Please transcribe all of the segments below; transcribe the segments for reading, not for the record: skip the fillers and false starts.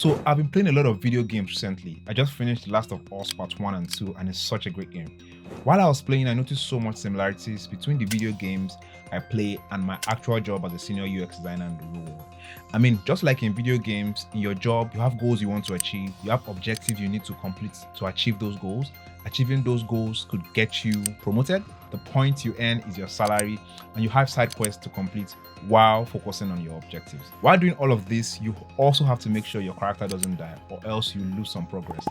So I've been playing a lot of video games recently. I just finished The Last of Us Part 1 and 2 and it's such a great game. While I was playing, I noticed so much similarities between the video games I play and my actual job as a senior UX designer in the real world. I mean, just like in video games, in your job, you have goals you want to achieve, you have objectives you need to complete to achieve those goals. Achieving those goals could get you promoted. The point you earn is your salary, and you have side quests to complete while focusing on your objectives. While doing all of this, you also have to make sure your character doesn't die, or else you lose some progress.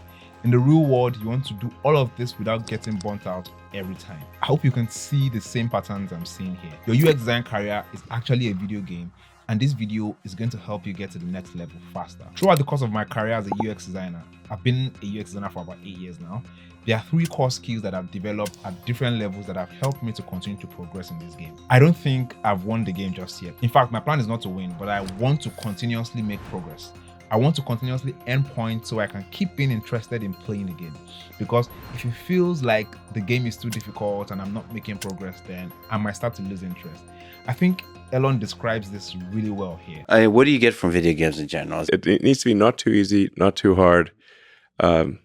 In the real world, you want to do all of this without getting burnt out every time. I hope you can see the same patterns I'm seeing here. Your UX design career is actually a video game, and this video is going to help you get to the next level faster. Throughout the course of my career as a UX designer, I've been a UX designer for about 8 years now. There are 3 core skills that I've developed at different levels that have helped me to continue to progress in this game. I don't think I've won the game just yet. In fact, my plan is not to win, but I want to continuously make progress. I want to continuously earn points so I can keep being interested in playing the game. Because if it feels like the game is too difficult and I'm not making progress, then I might start to lose interest. I think Elon describes this really well here. What do you get from video games in general? It needs to be not too easy, not too hard, kind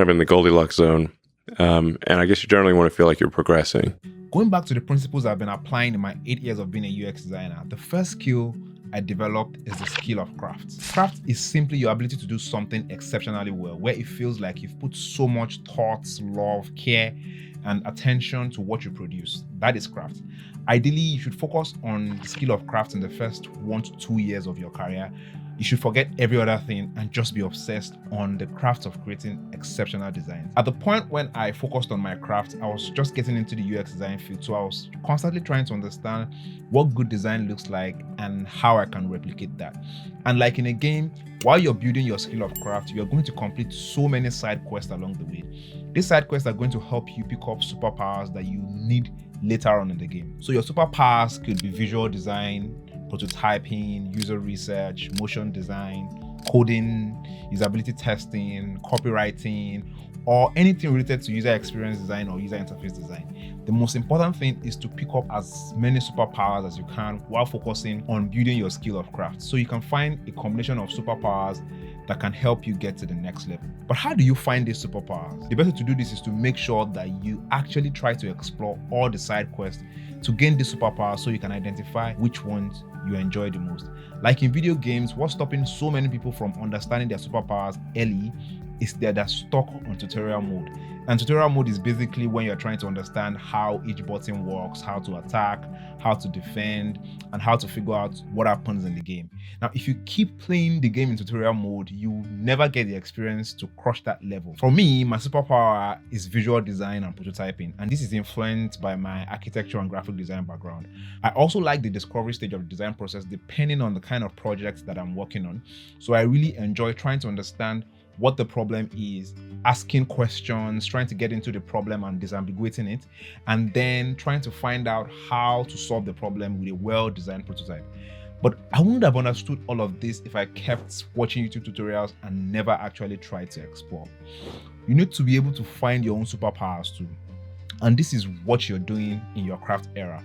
of in the Goldilocks zone. And I guess you generally want to feel like you're progressing. Going back to the principles I've been applying in my 8 years of being a UX designer, the first skill I developed is the skill of craft. Craft is simply your ability to do something exceptionally well, where it feels like you've put so much thoughts, love, care, and attention to what you produce. That is craft. Ideally, you should focus on the skill of craft in the first 1 to 2 years of your career. You should forget every other thing and just be obsessed on the craft of creating exceptional designs. At the point when I focused on my craft, I was just getting into the UX design field, so I was constantly trying to understand what good design looks like and how I can replicate that. And like in a game, while you're building your skill of craft, you're going to complete so many side quests along the way. These side quests are going to help you pick up superpowers that you need later on in the game. So your superpowers could be visual design, prototyping, user research, motion design, coding, usability testing, copywriting, or anything related to user experience design or user interface design. The most important thing is to pick up as many superpowers as you can while focusing on building your skill of craft, so you can find a combination of superpowers that can help you get to the next level. But how do you find these superpowers? The best way to do this is to make sure that you actually try to explore all the side quests to gain these superpowers, so you can identify which ones you enjoy the most. Like in video games, what's stopping so many people from understanding their superpowers early is that they're stuck on tutorial mode. And tutorial mode is basically when you're trying to understand how each button works, how to attack, how to defend, and how to figure out what happens in the game. Now, if you keep playing the game in tutorial mode, you never get the experience to crush that level. For me, my superpower is visual design and prototyping, and this is influenced by my architecture and graphic design background. I also like the discovery stage of the design process depending on the kind of projects that I'm working on. So I really enjoy trying to understand what the problem is, asking questions, trying to get into the problem and disambiguating it, and then trying to find out how to solve the problem with a well-designed prototype. But I wouldn't have understood all of this if I kept watching YouTube tutorials and never actually tried to explore. You need to be able to find your own superpowers too. And this is what you're doing in your craft era.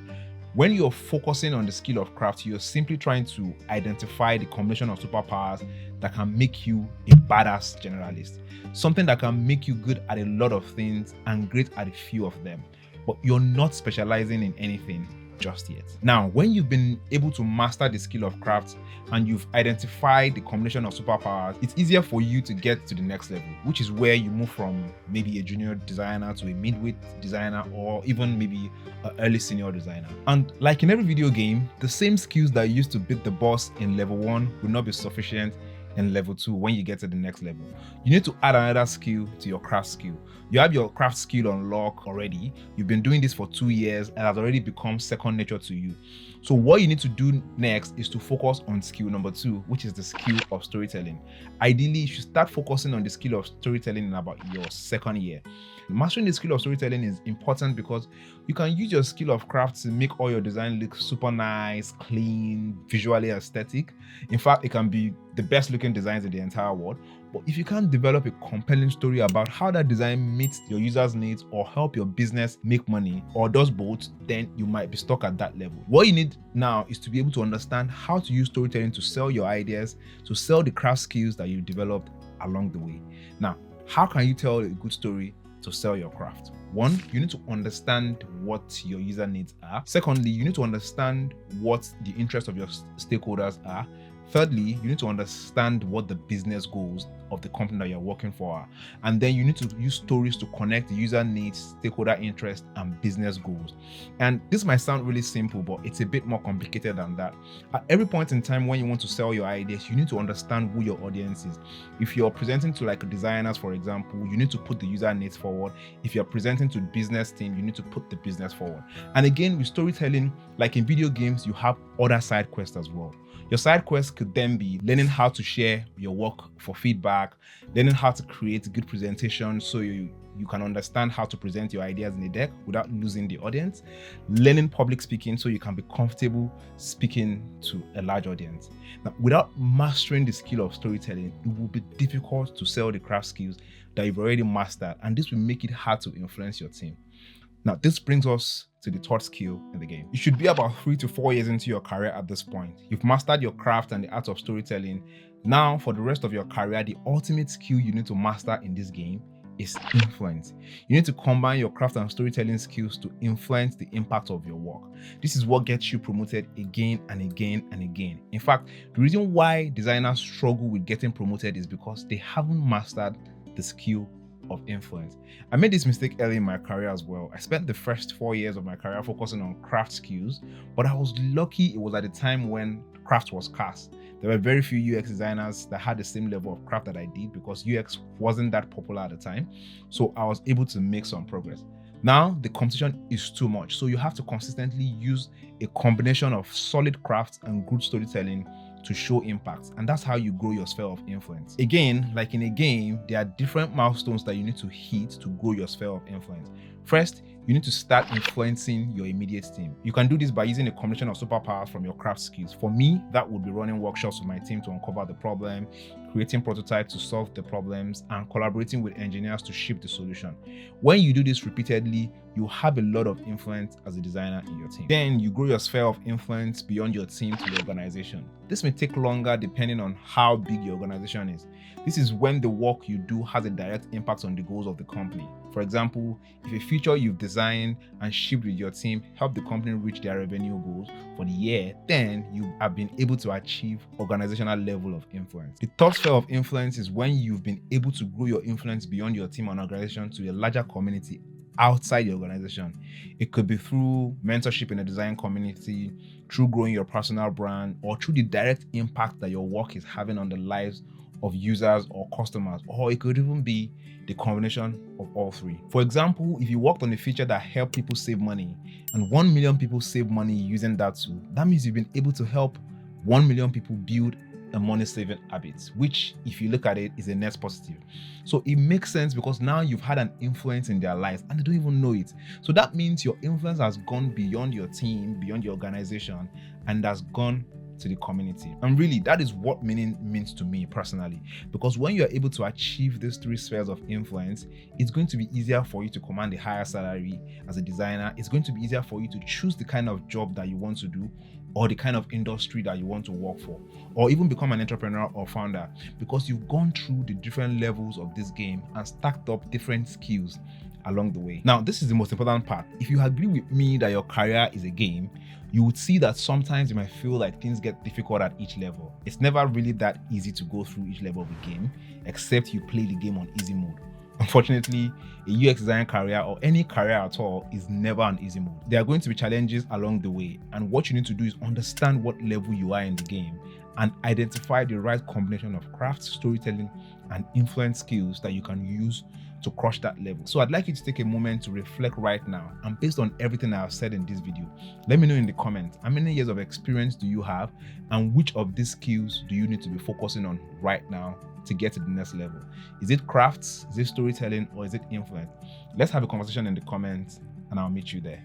When you're focusing on the skill of craft, you're simply trying to identify the combination of superpowers that can make you a badass generalist. Something that can make you good at a lot of things and great at a few of them, but you're not specializing in anything just yet. Now, when you've been able to master the skill of craft and you've identified the combination of superpowers, it's easier for you to get to the next level, which is where you move from maybe a junior designer to a midweight designer, or even maybe an early senior designer. And like in every video game, the same skills that you used to beat the boss in level 1 will not be sufficient in level 2 when you get to the next level. You need to add another skill to your craft skill. You have your craft skill on lock already. You've been doing this for 2 years and has already become second nature to you. So what you need to do next is to focus on skill number 2, which is the skill of storytelling. Ideally, you should start focusing on the skill of storytelling in about your second year. Mastering the skill of storytelling is important because you can use your skill of craft to make all your design look super nice, clean, visually aesthetic. In fact, it can be the best looking designs in the entire world. But if you can't develop a compelling story about how that design meets your users' needs or help your business make money, or does both, then you might be stuck at that level. What you need need now is to be able to understand how to use storytelling to sell your ideas, to sell the craft skills that you developed along the way. Now, how can you tell a good story to sell your craft? One, you need to understand what your user needs are. Secondly, you need to understand what the interests of your stakeholders are. Thirdly, you need to understand what the business goals of the company that you're working for are. And then you need to use stories to connect the user needs, stakeholder interest, and business goals. And this might sound really simple, but it's a bit more complicated than that. At every point in time when you want to sell your ideas, you need to understand who your audience is. If you're presenting to like designers, for example, you need to put the user needs forward. If you're presenting to business team, you need to put the business forward. And again, with storytelling, like in video games, you have other side quests as well. Your side quest could then be learning how to share your work for feedback, learning how to create good presentations so you can understand how to present your ideas in a deck without losing the audience, learning public speaking so you can be comfortable speaking to a large audience. Now, without mastering the skill of storytelling, it will be difficult to sell the craft skills that you've already mastered, and this will make it hard to influence your team. Now, this brings us to the third skill in the game. You should be about 3 to 4 years into your career at this point. You've mastered your craft and the art of storytelling. Now, for the rest of your career, the ultimate skill you need to master in this game is influence. You need to combine your craft and storytelling skills to influence the impact of your work. This is what gets you promoted again and again and again. In fact, the reason why designers struggle with getting promoted is because they haven't mastered the skill of influence. I made this mistake early in my career as well. I spent the first 4 years of my career focusing on craft skills, but I was lucky it was at a time when craft was scarce. There were very few UX designers that had the same level of craft that I did because UX wasn't that popular at the time. So I was able to make some progress. Now the competition is too much, so you have to consistently use a combination of solid craft and good storytelling to show impact, and that's how you grow your sphere of influence. Again, like in a game, there are different milestones that you need to hit to grow your sphere of influence. First, you need to start influencing your immediate team. You can do this by using a combination of superpowers from your craft skills. For me, that would be running workshops with my team to uncover the problem, creating prototypes to solve the problems, and collaborating with engineers to ship the solution. When you do this repeatedly, you have a lot of influence as a designer in your team. Then you grow your sphere of influence beyond your team to the organization. This may take longer depending on how big your organization is. This is when the work you do has a direct impact on the goals of the company. For example, if a feature you've designed and shipped with your team helped the company reach their revenue goals for the year, then you have been able to achieve organizational level of influence. The third sphere of influence is when you've been able to grow your influence beyond your team and organization to a larger community outside the organization. It could be through mentorship in the design community, through growing your personal brand, or through the direct impact that your work is having on the lives of users or customers, or it could even be the combination of all three. For example, if you worked on a feature that helped people save money and 1 million people save money using that tool, that means you've been able to help 1 million people build a money saving habit, which if you look at it is a net positive. So it makes sense because now you've had an influence in their lives and they don't even know it. So that means your influence has gone beyond your team, beyond your organization, and has gone to the community. And really, that is what meaning means to me personally, because when you're able to achieve these three spheres of influence, it's going to be easier for you to command a higher salary as a designer. It's going to be easier for you to choose the kind of job that you want to do, or the kind of industry that you want to work for, or even become an entrepreneur or founder, because you've gone through the different levels of this game and stacked up different skills along the way. Now, this is the most important part. If you agree with me that your career is a game, you would see that sometimes you might feel like things get difficult at each level. It's never really that easy to go through each level of the game, except you play the game on easy mode. Unfortunately, a UX design career or any career at all is never an easy mode. There are going to be challenges along the way, and what you need to do is understand what level you are in the game and identify the right combination of craft, storytelling, and influence skills that you can use to crush that level. So I'd like you to take a moment to reflect right now, and based on everything I've said in this video, let me know in the comments, how many years of experience do you have, and which of these skills do you need to be focusing on right now to get to the next level? Is it crafts, is it storytelling, or is it influence? Let's have a conversation in the comments, and I'll meet you there.